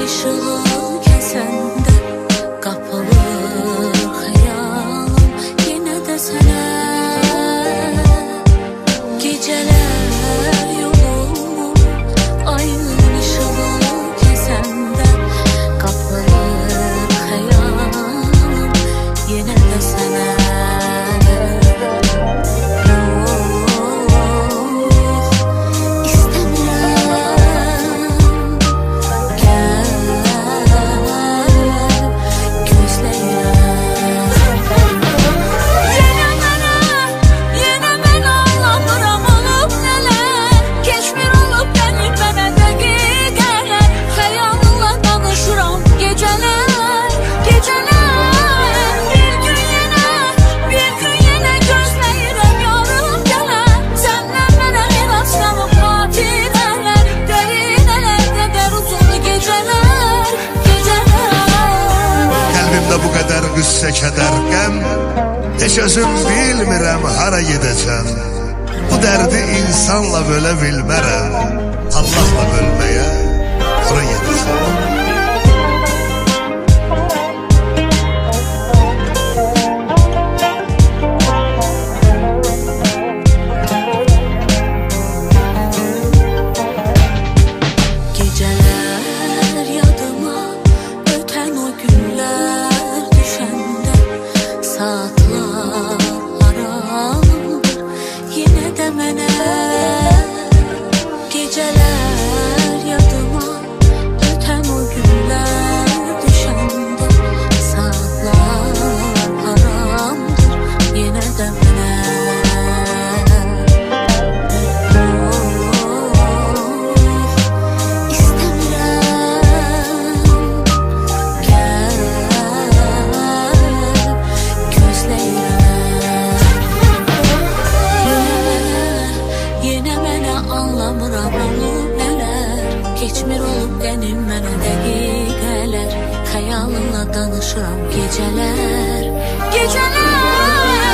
ışığı kesende kapalı hayalım yine de sana. Geceler yolumu ayın ışığı kesende kapalı hayalım yine de sana. Bu kadar qüssə, kədər, qəm heç özüm bilmirəm hara gedəcəm. Bu dərdi insanla bölə bilmərəm. Allahla bölməyə ora gedəcəm. Geceler yadıma öten o günler, saatlar haramdır yine de mənə. Geceler yadıma öten o günler düşende saatlar haramdır yine de mənə. Anlamıram olub nələr, keçmir olub qənim mənə dəqiqələr. Xəyalınla danışıram gecələr, gecələr.